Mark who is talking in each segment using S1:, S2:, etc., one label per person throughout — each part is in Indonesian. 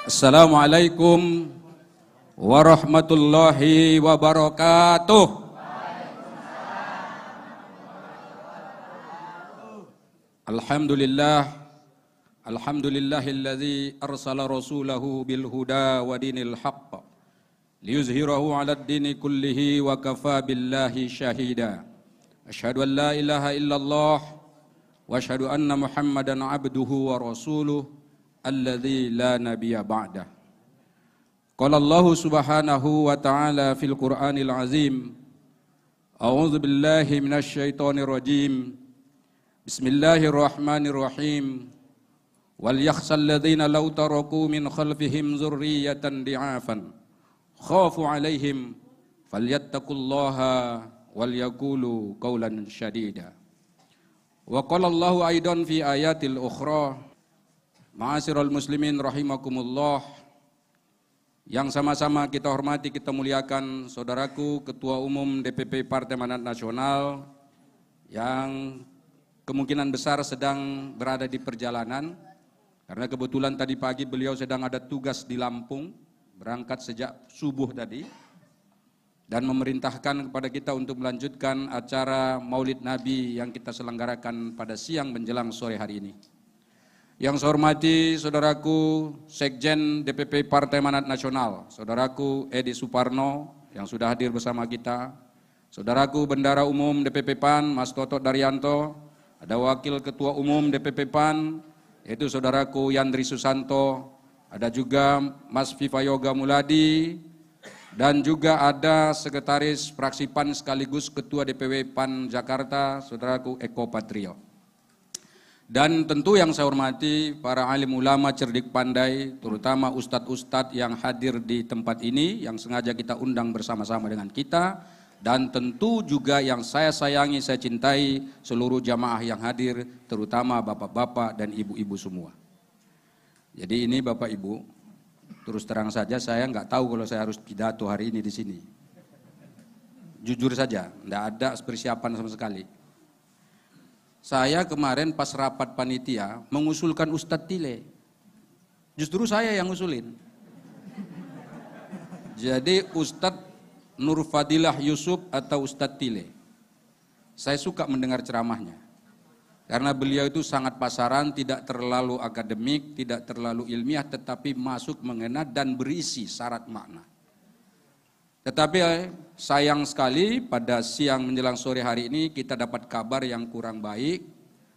S1: Assalamualaikum warahmatullahi wabarakatuh. Alhamdulillahilladzi arsala rasulahu bil huda wa dinil haqq liyuzhirahu 'alad dini kullihi wa kafa billahi syahida. Asyhadu an la ilaha illallah wa asyhadu anna Muhammadan 'abduhu wa rasuluh alladzi la nabiyya ba'dah. Qala Allah subhanahu wa ta'ala fil Qur'anil azim. A'udzu billahi minasy syaithanir rajim. Bismillahirrahmanirrahim. Wal yakhshal ladzina law taraku min khalfihim dzurriyyatan di'afan khafu 'alaihim falyattaqullaha wal yaqulu qawlan syadida. Wa qala Allahu aidan fi ayatil ukhra. Ma'asyiral muslimin rahimakumullah, yang sama-sama kita hormati, kita muliakan saudaraku Ketua Umum DPP Partai Amanat Nasional yang kemungkinan besar sedang berada di perjalanan karena kebetulan tadi pagi beliau sedang ada tugas di Lampung, berangkat sejak subuh tadi dan memerintahkan kepada kita untuk melanjutkan acara Maulid Nabi yang kita selenggarakan pada siang menjelang sore hari ini. Yang saya hormati saudaraku Sekjen DPP Partai Amanat Nasional, saudaraku Edi Suparno yang sudah hadir bersama kita, saudaraku Bendara Umum DPP PAN Mas Toto Daryanto, ada Wakil Ketua Umum DPP PAN yaitu saudaraku Yandri Susanto, ada juga Mas Viva Yoga Muladi, dan juga ada Sekretaris Fraksi PAN sekaligus Ketua DPW PAN Jakarta, saudaraku Eko Patrio. Dan tentu yang saya hormati para alim ulama cerdik pandai, terutama ustadz-ustadz yang hadir di tempat ini, yang sengaja kita undang bersama-sama dengan kita, dan tentu juga yang saya sayangi, saya cintai seluruh jamaah yang hadir, terutama bapak-bapak dan ibu-ibu semua. Jadi ini Bapak Ibu, terus terang saja saya nggak tahu kalau saya harus pidato hari ini di sini. Jujur saja, nggak ada persiapan sama sekali. Saya kemarin pas rapat panitia mengusulkan Ustadz Tile. Justru saya yang ngusulin. Jadi Ustadz Nur Fadilah Yusuf atau Ustadz Tile. Saya suka mendengar ceramahnya. Karena beliau itu sangat pasaran, tidak terlalu akademik, tidak terlalu ilmiah, tetapi masuk mengena dan berisi syarat makna. Tetapi sayang sekali pada siang menjelang sore hari ini kita dapat kabar yang kurang baik.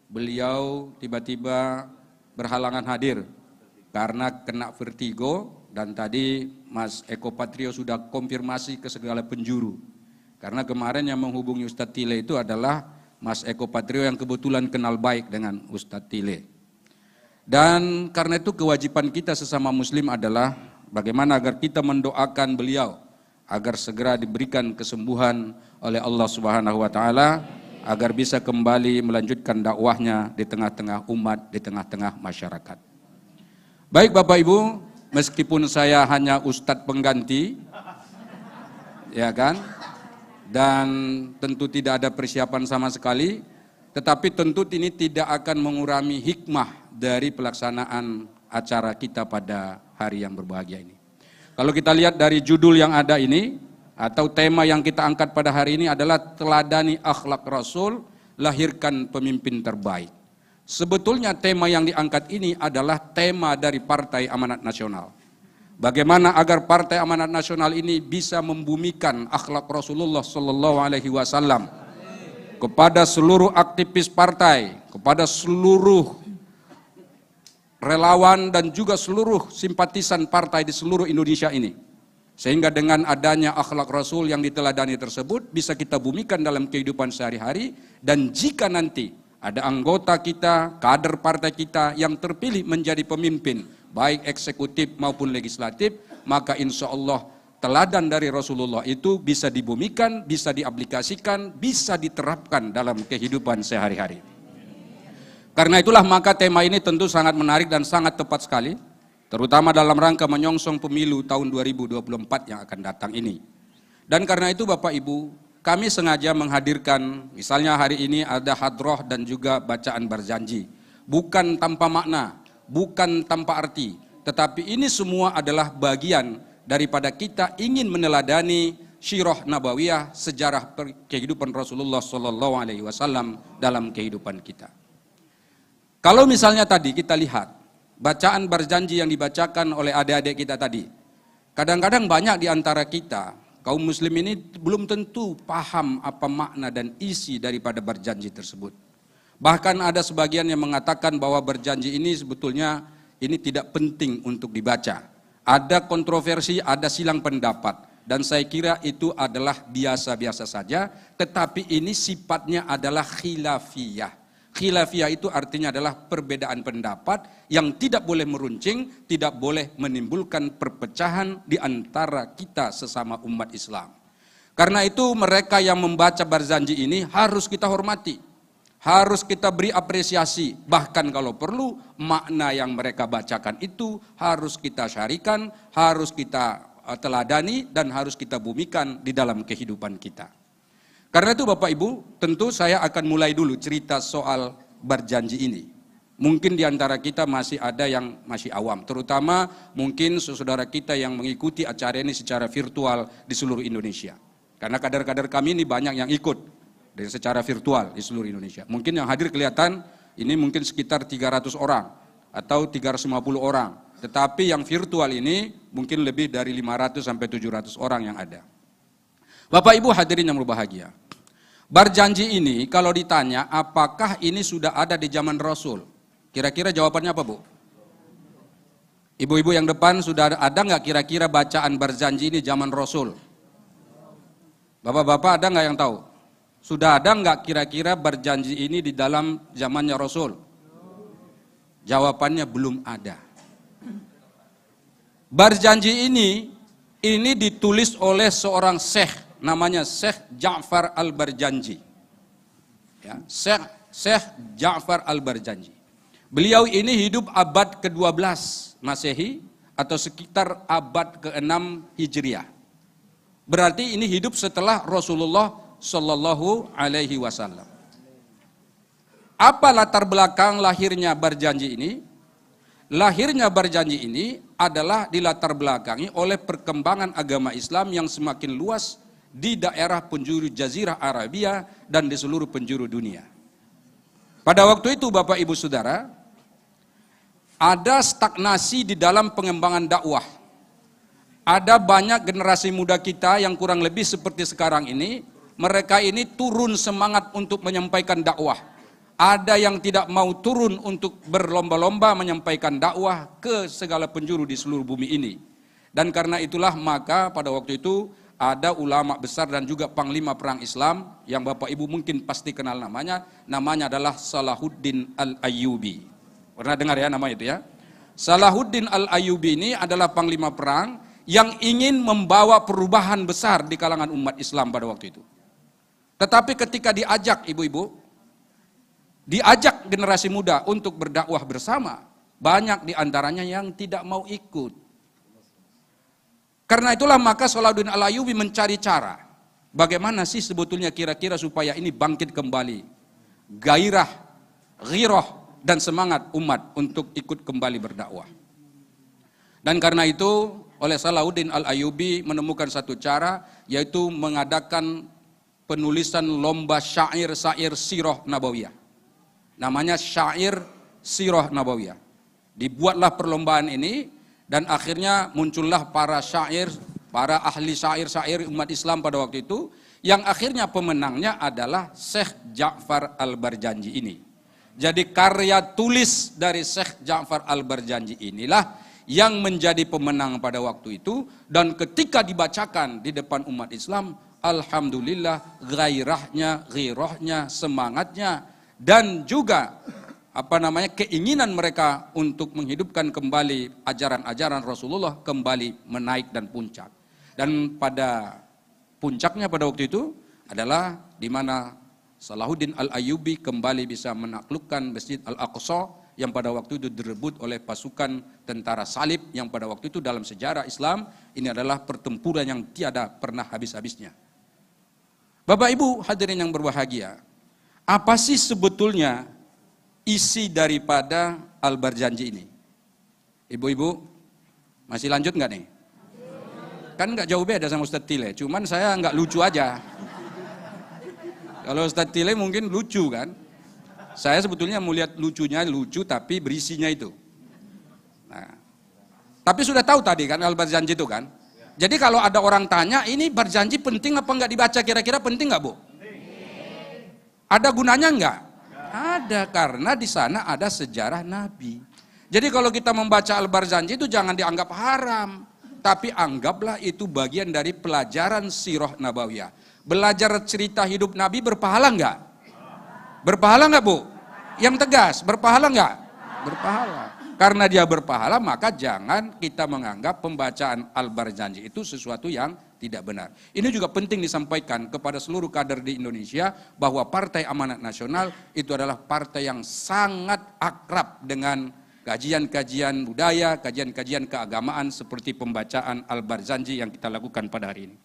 S1: Beliau tiba-tiba berhalangan hadir karena kena vertigo, dan tadi Mas Eko Patrio sudah konfirmasi ke segala penjuru. Karena kemarin yang menghubungi Ustadz Tile itu adalah Mas Eko Patrio yang kebetulan kenal baik dengan Ustadz Tile. Dan karena itu kewajiban kita sesama muslim adalah bagaimana agar kita mendoakan beliau agar segera diberikan kesembuhan oleh Allah Subhanahu wa taala, agar bisa kembali melanjutkan dakwahnya di tengah-tengah umat, di tengah-tengah masyarakat. Baik Bapak Ibu, meskipun saya hanya ustadz pengganti, ya kan, dan tentu tidak ada persiapan sama sekali, tetapi tentu ini tidak akan mengurangi hikmah dari pelaksanaan acara kita pada hari yang berbahagia ini. Kalau kita lihat dari judul yang ada ini, atau tema yang kita angkat pada hari ini adalah teladani akhlak Rasul, lahirkan pemimpin terbaik. Sebetulnya tema yang diangkat ini adalah tema dari Partai Amanat Nasional. Bagaimana agar Partai Amanat Nasional ini bisa membumikan akhlak Rasulullah Sallallahu Alaihi Wasallam kepada seluruh aktivis partai, kepada seluruh relawan dan juga seluruh simpatisan partai di seluruh Indonesia ini. Sehingga dengan adanya akhlak Rasul yang diteladani tersebut bisa kita bumikan dalam kehidupan sehari-hari, dan jika nanti ada anggota kita, kader partai kita yang terpilih menjadi pemimpin, baik eksekutif maupun legislatif, maka insya Allah teladan dari Rasulullah itu bisa dibumikan, bisa diaplikasikan, bisa diterapkan dalam kehidupan sehari-hari. Karena itulah maka tema ini tentu sangat menarik dan sangat tepat sekali, terutama dalam rangka menyongsong pemilu tahun 2024 yang akan datang ini. Dan karena itu Bapak Ibu, kami sengaja menghadirkan, misalnya hari ini ada hadroh dan juga bacaan berjanji. Bukan tanpa makna, bukan tanpa arti, tetapi ini semua adalah bagian daripada kita ingin meneladani syirah nabawiyah, sejarah kehidupan Rasulullah SAW dalam kehidupan kita. Kalau misalnya tadi kita lihat bacaan berjanji yang dibacakan oleh adik-adik kita tadi, kadang-kadang banyak di antara kita, kaum muslim ini belum tentu paham apa makna dan isi daripada berjanji tersebut. Bahkan ada sebagian yang mengatakan bahwa berjanji ini sebetulnya ini tidak penting untuk dibaca. Ada kontroversi, ada silang pendapat, dan saya kira itu adalah biasa-biasa saja, tetapi ini sifatnya adalah khilafiyah. Khilafiyah itu artinya adalah perbedaan pendapat yang tidak boleh meruncing, tidak boleh menimbulkan perpecahan di antara kita sesama umat Islam. Karena itu mereka yang membaca berjanji ini harus kita hormati, harus kita beri apresiasi, bahkan kalau perlu makna yang mereka bacakan itu harus kita syarikan, harus kita teladani, dan harus kita bumikan di dalam kehidupan kita. Karena itu Bapak Ibu, tentu saya akan mulai dulu cerita soal berjanji ini. Mungkin di antara kita masih ada yang masih awam, terutama mungkin saudara kita yang mengikuti acara ini secara virtual di seluruh Indonesia. Karena kader-kader kami ini banyak yang ikut dan secara virtual di seluruh Indonesia. Mungkin yang hadir kelihatan ini mungkin sekitar 300 orang atau 350 orang. Tetapi yang virtual ini mungkin lebih dari 500 sampai 700 orang yang ada. Bapak Ibu hadirin yang berbahagia. Berjanji ini kalau ditanya apakah ini sudah ada di zaman Rasul? Kira-kira jawabannya apa, Bu? Ibu-ibu yang depan sudah ada nggak kira-kira bacaan berjanji ini zaman Rasul? Bapak-bapak ada nggak yang tahu? Sudah ada nggak kira-kira berjanji ini di dalam zamannya Rasul? Jawabannya belum ada. Berjanji ini ditulis oleh seorang syekh, namanya Syekh Ja'far Al-Barjanji. Ya, Syekh Ja'far Al-Barjanji. Beliau ini hidup abad ke-12 Masehi atau sekitar abad ke-6 Hijriah. Berarti ini hidup setelah Rasulullah Sallallahu Alaihi Wasallam. Apa latar belakang lahirnya berjanji ini? Lahirnya berjanji ini adalah dilatar belakangi oleh perkembangan agama Islam yang semakin luas di daerah penjuru Jazirah Arabia dan di seluruh penjuru dunia. Pada waktu itu Bapak Ibu Saudara, ada stagnasi di dalam pengembangan dakwah. Ada banyak generasi muda kita yang kurang lebih seperti sekarang ini, mereka ini turun semangat untuk menyampaikan dakwah. Ada yang tidak mau turun untuk berlomba-lomba menyampaikan dakwah ke segala penjuru di seluruh bumi ini. Dan karena itulah maka pada waktu itu ada ulama besar dan juga panglima perang Islam yang Bapak Ibu mungkin pasti kenal namanya adalah Salahuddin Al-Ayyubi. Pernah dengar ya nama itu ya? Salahuddin Al-Ayyubi ini adalah panglima perang yang ingin membawa perubahan besar di kalangan umat Islam pada waktu itu. Tetapi ketika diajak ibu-ibu, diajak generasi muda untuk berdakwah bersama, banyak di antaranya yang tidak mau ikut. Karena itulah maka Salahuddin Al-Ayyubi mencari cara, bagaimana sih sebetulnya kira-kira supaya ini bangkit kembali gairah, ghirah, dan semangat umat untuk ikut kembali berdakwah. Dan karena itu oleh Salahuddin Al-Ayyubi menemukan satu cara, yaitu mengadakan penulisan lomba syair-syair sirah nabawiyah. Namanya syair sirah nabawiyah. Dibuatlah perlombaan ini dan akhirnya muncullah para syair, para ahli syair-syair umat Islam pada waktu itu, yang akhirnya pemenangnya adalah Syekh Ja'far Al-Barjanji ini. Jadi karya tulis dari Syekh Ja'far Al-Barjanji inilah yang menjadi pemenang pada waktu itu, dan ketika dibacakan di depan umat Islam, alhamdulillah gairahnya, ghirahnya, semangatnya, dan juga keinginan mereka untuk menghidupkan kembali ajaran-ajaran Rasulullah kembali menaik dan puncak. Dan pada puncaknya pada waktu itu adalah di mana Salahuddin Al-Ayyubi kembali bisa menaklukkan Masjid Al-Aqsa yang pada waktu itu direbut oleh pasukan tentara salib, yang pada waktu itu dalam sejarah Islam ini adalah pertempuran yang tiada pernah habis-habisnya. Bapak Ibu hadirin yang berbahagia, apa sih sebetulnya isi daripada Al-Barjanji ini? Ibu-ibu, Masih lanjut nggak nih? Kan nggak jauh beda sama Ustadz Tile, cuman saya nggak lucu aja. Kalau Ustadz Tile mungkin lucu kan. Saya sebetulnya mau lihat lucunya, lucu tapi berisinya itu. Nah, tapi sudah tahu tadi kan al-Barzanji itu kan. Jadi kalau ada orang tanya, ini berjanji penting apa nggak dibaca, kira-kira penting nggak Bu? Ada gunanya nggak? Ada, karena di sana ada sejarah Nabi. Jadi kalau kita membaca al-Barzanji itu jangan dianggap haram, tapi anggaplah itu bagian dari pelajaran sirah nabawiyah. Belajar cerita hidup Nabi berpahala nggak? Berpahala nggak Bu? Yang tegas, berpahala nggak? Berpahala. Karena dia berpahala, maka jangan kita menganggap pembacaan al-Barzanji itu sesuatu yang tidak benar. Ini juga penting disampaikan kepada seluruh kader di Indonesia bahwa Partai Amanat Nasional itu adalah partai yang sangat akrab dengan kajian-kajian budaya, kajian-kajian keagamaan seperti pembacaan al-Barzanji yang kita lakukan pada hari ini.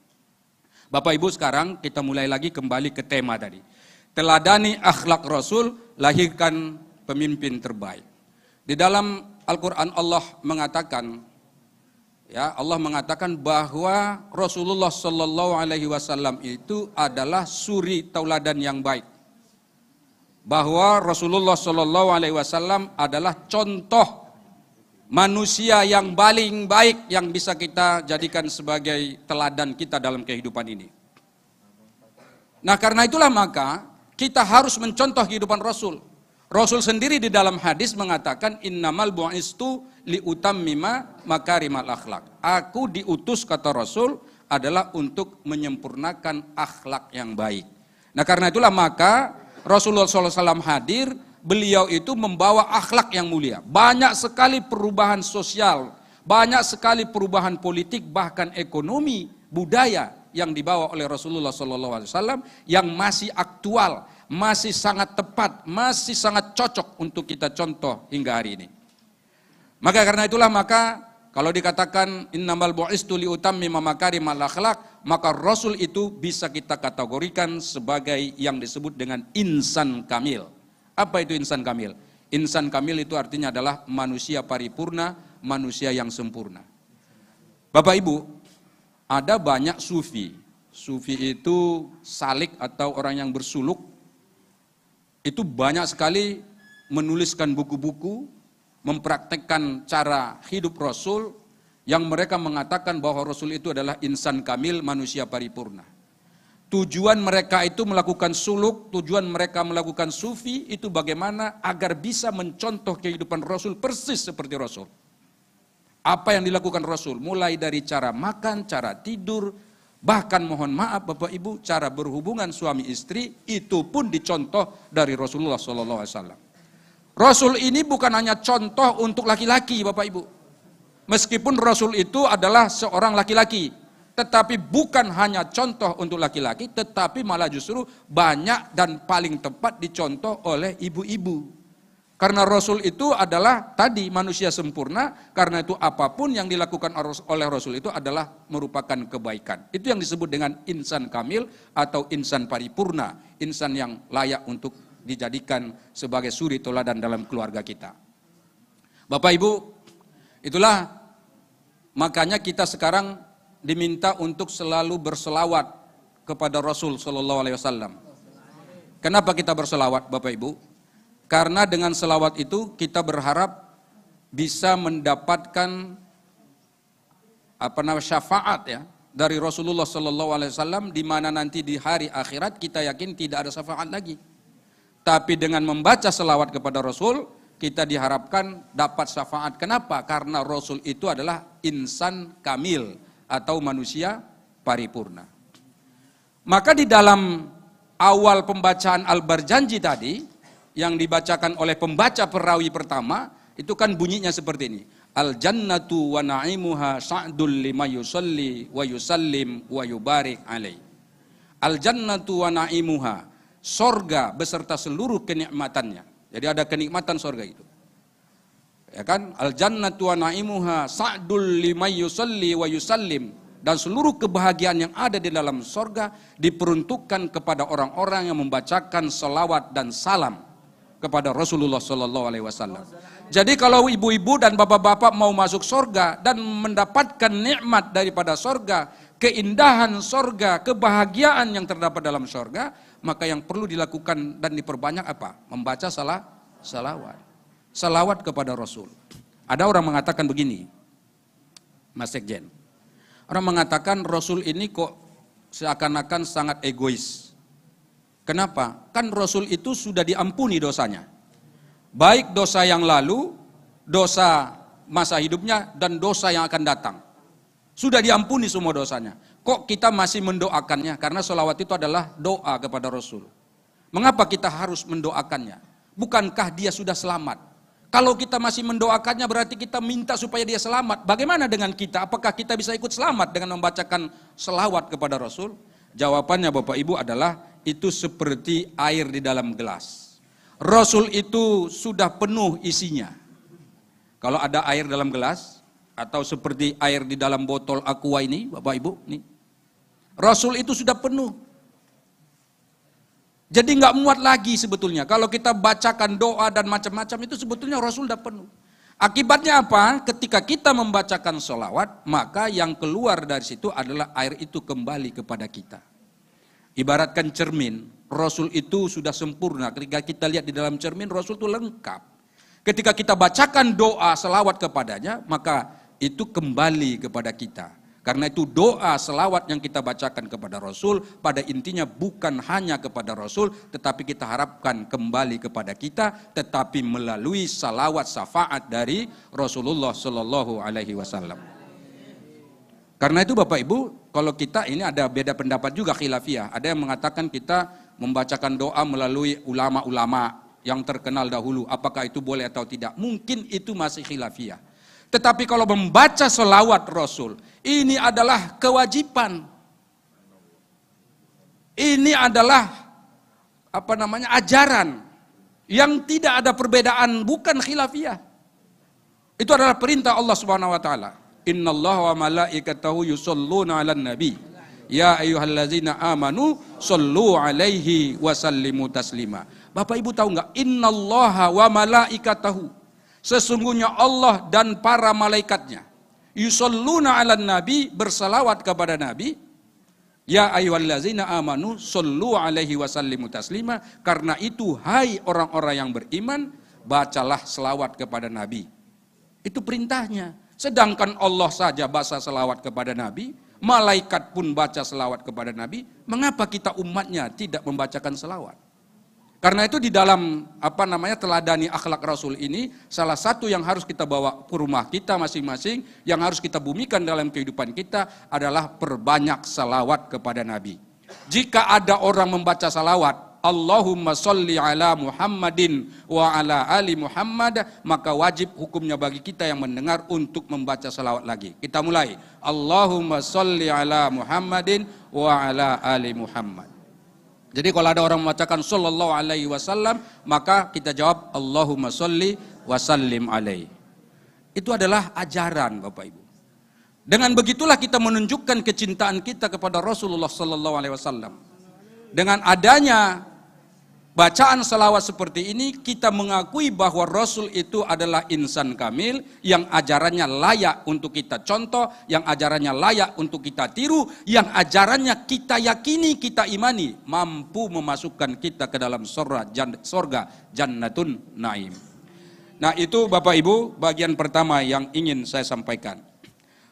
S1: Bapak Ibu, sekarang kita mulai lagi kembali ke tema tadi. Teladani akhlak Rasul, lahirkan pemimpin terbaik. Di dalam Al-Quran Allah mengatakan, ya Allah mengatakan bahwa Rasulullah Shallallahu Alaihi Wasallam itu adalah suri tauladan yang baik. Bahwa Rasulullah Shallallahu Alaihi Wasallam adalah contoh manusia yang paling baik yang bisa kita jadikan sebagai teladan kita dalam kehidupan ini. Nah karena itulah maka kita harus mencontoh kehidupan Rasul. Rasul sendiri di dalam hadis mengatakan innamal bu'istu liutammima makarimal akhlak. Aku diutus, kata Rasul, adalah untuk menyempurnakan akhlak yang baik. Nah karena itulah maka Rasulullah SAW hadir, beliau itu membawa akhlak yang mulia. Banyak sekali perubahan sosial, banyak sekali perubahan politik, bahkan ekonomi, budaya yang dibawa oleh Rasulullah SAW yang masih aktual, masih sangat tepat, masih sangat cocok untuk kita contoh hingga hari ini. Maka karena itulah maka kalau dikatakan innamal bu'istu liutammima makarimal akhlak, maka Rasul itu bisa kita kategorikan sebagai yang disebut dengan insan kamil. Apa itu insan kamil? Insan kamil itu artinya adalah manusia paripurna, manusia yang sempurna. Bapak Ibu, ada banyak sufi. Sufi itu salik atau orang yang bersuluk. Itu banyak sekali menuliskan buku-buku, mempraktekkan cara hidup Rasul, yang mereka mengatakan bahwa Rasul itu adalah insan kamil, manusia paripurna. Tujuan mereka itu melakukan suluk, tujuan mereka melakukan sufi, itu bagaimana agar bisa mencontoh kehidupan Rasul persis seperti Rasul. Apa yang dilakukan Rasul, mulai dari cara makan, cara tidur, bahkan mohon maaf Bapak Ibu, cara berhubungan suami istri itu pun dicontoh dari Rasulullah SAW. Rasul ini bukan hanya contoh untuk laki-laki Bapak Ibu. Meskipun Rasul itu adalah seorang laki-laki, tetapi bukan hanya contoh untuk laki-laki, tetapi malah justru banyak dan paling tepat dicontoh oleh ibu-ibu. Karena Rasul itu adalah tadi manusia sempurna, karena itu apapun yang dilakukan oleh Rasul itu adalah merupakan kebaikan. Itu yang disebut dengan insan kamil atau insan paripurna, insan yang layak untuk dijadikan sebagai suri teladan dalam keluarga kita. Bapak Ibu, itulah makanya kita sekarang diminta untuk selalu berselawat kepada Rasul Shallallahu Alaihi Wasallam. Kenapa kita berselawat Bapak Ibu? Karena dengan selawat itu kita berharap bisa mendapatkan syafaat ya dari Rasulullah Sallallahu Alaihi Wasallam, di mana nanti di hari akhirat kita yakin tidak ada syafaat lagi. Tapi dengan membaca selawat kepada Rasul kita diharapkan dapat syafaat. Kenapa? Karena Rasul itu adalah insan kamil atau manusia paripurna. Maka di dalam awal pembacaan al-Barzanji tadi yang dibacakan oleh pembaca perawi pertama, itu kan bunyinya seperti ini. Al-jannatu wa na'imuha sa'dul lima yusalli wa yusallim wa yubarik alaih. Al-jannatu wa na'imuha, sorga beserta seluruh kenikmatannya. Jadi ada kenikmatan sorga itu. Ya kan? Al-jannatu wa na'imuha sa'dul lima yusalli wa yusallim. Dan seluruh kebahagiaan yang ada di dalam sorga diperuntukkan kepada orang-orang yang membacakan selawat dan salam kepada Rasulullah Sallallahu Alaihi Wasallam. Jadi kalau ibu-ibu dan bapak-bapak mau masuk surga dan mendapatkan nikmat daripada surga, keindahan surga, kebahagiaan yang terdapat dalam surga, maka yang perlu dilakukan dan diperbanyak apa? Membaca salawat. Salawat kepada Rasul. Ada orang mengatakan begini, Mas Sekjen. Orang mengatakan Rasul ini kok seakan-akan sangat egois. Kenapa? Kan Rasul itu sudah diampuni dosanya. Baik dosa yang lalu, dosa masa hidupnya, dan dosa yang akan datang. Sudah diampuni semua dosanya. Kok kita masih mendoakannya? Karena sholawat itu adalah doa kepada Rasul. Mengapa kita harus mendoakannya? Bukankah dia sudah selamat? Kalau kita masih mendoakannya berarti kita minta supaya dia selamat. Bagaimana dengan kita? Apakah kita bisa ikut selamat dengan membacakan sholawat kepada Rasul? Jawabannya Bapak Ibu adalah itu seperti air di dalam gelas. Rasul itu sudah penuh isinya. Kalau ada air dalam gelas, atau seperti air di dalam botol aqua ini, Bapak Ibu, nih. Rasul itu sudah penuh. Jadi nggak muat lagi sebetulnya. Kalau kita bacakan doa dan macam-macam itu sebetulnya Rasul sudah penuh. Akibatnya apa? Ketika kita membacakan sholawat, maka yang keluar dari situ adalah air itu kembali kepada kita. Ibaratkan cermin, Rasul itu sudah sempurna. Ketika kita lihat di dalam cermin, Rasul itu lengkap. Ketika kita bacakan doa selawat kepadanya, maka itu kembali kepada kita. Karena itu doa selawat yang kita bacakan kepada Rasul, pada intinya bukan hanya kepada Rasul, tetapi kita harapkan kembali kepada kita, tetapi melalui salawat syafaat dari Rasulullah Shallallahu Alaihi Wasallam. Karena itu Bapak Ibu, kalau kita ini ada beda pendapat juga khilafiyah. Ada yang mengatakan kita membacakan doa melalui ulama-ulama yang terkenal dahulu. Apakah itu boleh atau tidak? Mungkin itu masih khilafiyah. Tetapi kalau membaca selawat Rasul, ini adalah kewajiban. Ini adalah ajaran yang tidak ada perbedaan, bukan khilafiyah. Itu adalah perintah Allah Subhanahu wa taala. Innallaha wa malaikatahu yusholluna 'alan nabi. Ya ayyuhallazina amanu shollu 'alaihi wa sallimu taslima. Bapak Ibu tahu enggak? Innallaha wa malaikatahu. Sesungguhnya Allah dan para malaikatnya yusholluna 'alan nabi, bersalawat kepada nabi. Ya ayyuhallazina amanu shollu 'alaihi wa sallimu taslima. Karena itu hai orang-orang yang beriman, bacalah selawat kepada nabi. Itu perintahnya. Sedangkan Allah saja baca selawat kepada Nabi, malaikat pun baca selawat kepada Nabi, mengapa kita umatnya tidak membacakan selawat? Karena itu di dalam teladani akhlak Rasul ini, salah satu yang harus kita bawa ke rumah kita masing-masing, yang harus kita bumikan dalam kehidupan kita adalah perbanyak selawat kepada Nabi. Jika ada orang membaca selawat, Allahumma sholli ala Muhammadin wa ala ali Muhammad, maka wajib hukumnya bagi kita yang mendengar untuk membaca salawat lagi. Kita mulai. Allahumma sholli ala Muhammadin wa ala ali Muhammad. Jadi kalau ada orang membacakan sallallahu alaihi wasallam, maka kita jawab Allahumma sholli wa sallim alaihi. Itu adalah ajaran Bapak Ibu. Dengan begitulah kita menunjukkan kecintaan kita kepada Rasulullah sallallahu alaihi wasallam. Dengan adanya bacaan salawat seperti ini, kita mengakui bahwa Rasul itu adalah insan kamil, yang ajarannya layak untuk kita contoh, yang ajarannya layak untuk kita tiru, yang ajarannya kita yakini, kita imani, mampu memasukkan kita ke dalam surga Jannatun Naim. Nah itu Bapak Ibu, bagian pertama yang ingin saya sampaikan.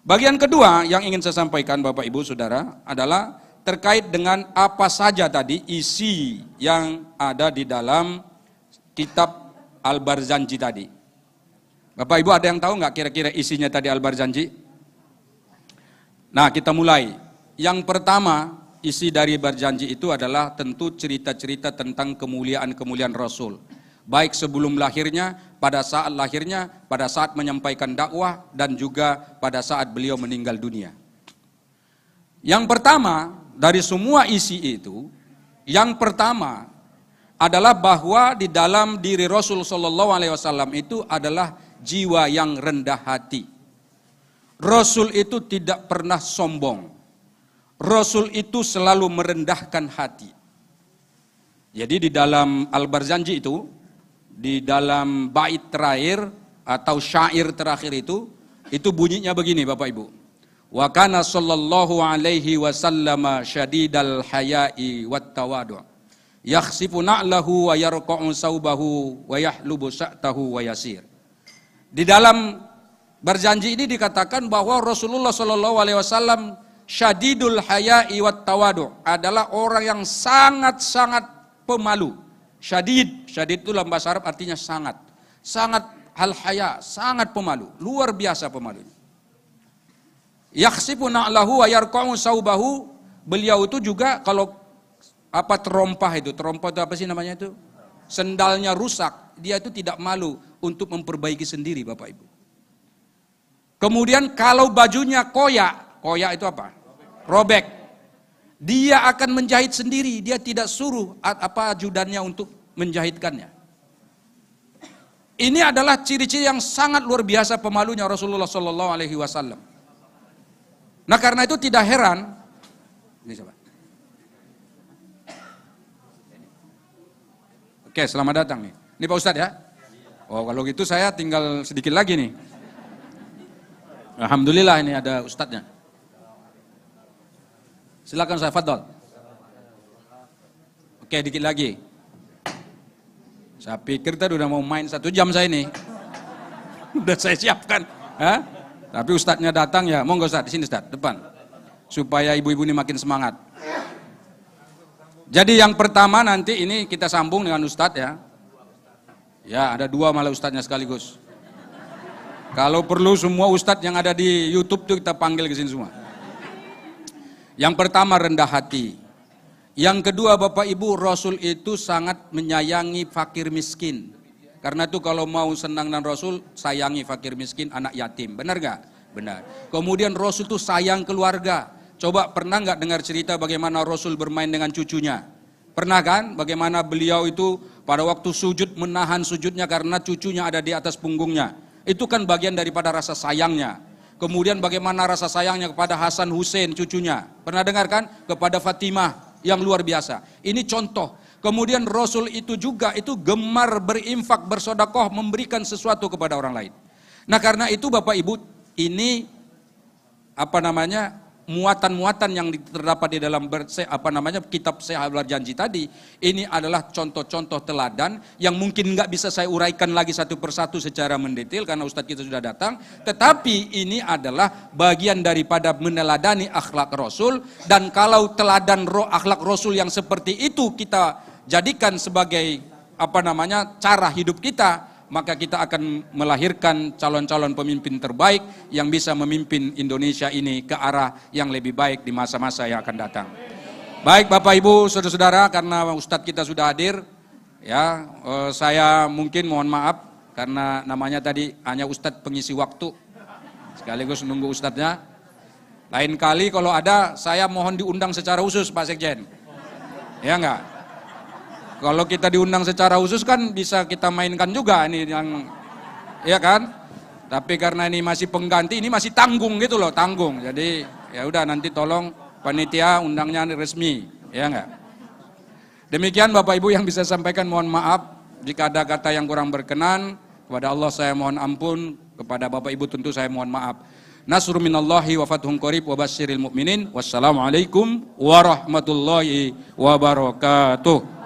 S1: Bagian kedua yang ingin saya sampaikan Bapak Ibu Saudara adalah terkait dengan apa saja tadi isi yang ada di dalam kitab Al-Barzanji tadi. Bapak Ibu ada yang tahu nggak kira-kira isinya tadi Al-Barzanji? Nah kita mulai. Yang pertama isi dari Barzanji itu adalah tentu cerita-cerita tentang kemuliaan-kemuliaan Rasul. Baik sebelum lahirnya, pada saat menyampaikan dakwah, dan juga pada saat beliau meninggal dunia. Yang pertama dari semua isi itu, yang pertama adalah bahwa di dalam diri Rasul Shallallahu Alaihi Wasallam itu adalah jiwa yang rendah hati. Rasul itu tidak pernah sombong. Rasul itu selalu merendahkan hati. Jadi di dalam Al-Barzanji itu, di dalam bait terakhir atau syair terakhir itu bunyinya begini Bapak Ibu. Wa kana sallallahu alaihi wasallam syadidal haya'i wat tawadu'. Yakhsifu na'lahu wa yarqa'u saubahu wa yahlubu sa'tahu wa yasir. Di dalam berjanji ini dikatakan bahwa Rasulullah sallallahu alaihi wasallam syadidul haya'i wat tawadu' adalah orang yang sangat-sangat pemalu. Syadid itu dalam bahasa Arab artinya sangat. Sangat hal-haya, sangat pemalu, luar biasa pemalunya. Yakhsifu na'lahu wa yarqa'u saubahu, beliau itu juga kalau terompah itu apa sih namanya itu? Sendalnya rusak, dia itu tidak malu untuk memperbaiki sendiri Bapak Ibu. Kemudian kalau bajunya koyak itu apa? Robek. Dia akan menjahit sendiri, dia tidak suruh ajudannya untuk menjahitkannya. Ini adalah ciri-ciri yang sangat luar biasa pemalunya Rasulullah Sallallahu Alaihi Wasallam. Nah karena itu tidak heran. Ini coba. Oke, selamat datang nih. Ini Pak Ustadz ya. Oh kalau gitu saya tinggal sedikit lagi nih. Alhamdulillah ini ada Ustadznya. Silakan saya fadhol. Oke, dikit lagi. Saya pikir tadi udah mau main 1 jam saya ini. Udah saya siapkan. Hah? Tapi Ustadznya datang ya, monggo Ustadz, di sini Ustadz, depan. Supaya ibu-ibu ini makin semangat. Jadi yang pertama nanti ini kita sambung dengan Ustadz ya. Ya, ada 2 malah Ustadznya sekaligus. Kalau perlu semua Ustadz yang ada di YouTube tuh kita panggil ke sini semua. Yang pertama rendah hati. Yang kedua Bapak Ibu, Rasul itu sangat menyayangi fakir miskin. Karena itu kalau mau senang dengan Rasul, sayangi fakir miskin, anak yatim. Benar gak? Benar. Kemudian Rasul itu sayang keluarga. Coba pernah gak dengar cerita bagaimana Rasul bermain dengan cucunya? Pernah kan? Bagaimana beliau itu pada waktu sujud menahan sujudnya karena cucunya ada di atas punggungnya. Itu kan bagian daripada rasa sayangnya. Kemudian bagaimana rasa sayangnya kepada Hasan Hussein cucunya. Pernah dengar kan? Kepada Fatimah yang luar biasa. Ini contoh. Kemudian Rasul itu juga itu gemar berinfak, bersedekah, memberikan sesuatu kepada orang lain. Nah karena itu Bapak Ibu, ini muatan-muatan yang terdapat di dalam kitab Sahabat Janji tadi, ini adalah contoh-contoh teladan yang mungkin nggak bisa saya uraikan lagi satu persatu secara mendetail karena Ustadz kita sudah datang, tetapi ini adalah bagian daripada meneladani akhlak Rasul, dan kalau teladan akhlak Rasul yang seperti itu kita jadikan sebagai cara hidup kita, maka kita akan melahirkan calon-calon pemimpin terbaik yang bisa memimpin Indonesia ini ke arah yang lebih baik di masa-masa yang akan datang. Baik Bapak Ibu, saudara-saudara, karena Ustadz kita sudah hadir, ya saya mungkin mohon maaf karena namanya tadi hanya Ustadz pengisi waktu, sekaligus nunggu Ustadznya. Lain kali kalau ada, saya mohon diundang secara khusus Pak Sekjen, ya enggak? Kalau kita diundang secara khusus kan bisa kita mainkan juga ini yang, ya kan? Tapi karena ini masih pengganti, ini masih tanggung gitu loh, tanggung. Jadi ya udah nanti tolong panitia undangnya resmi, ya enggak? Demikian Bapak Ibu yang bisa sampaikan, mohon maaf jika ada kata yang kurang berkenan. Kepada Allah saya mohon ampun, kepada Bapak Ibu tentu saya mohon maaf. Nasrun minallahi wa fathun qarib wa basyiril mu'minin. Wassalamualaikum warahmatullahi wabarakatuh.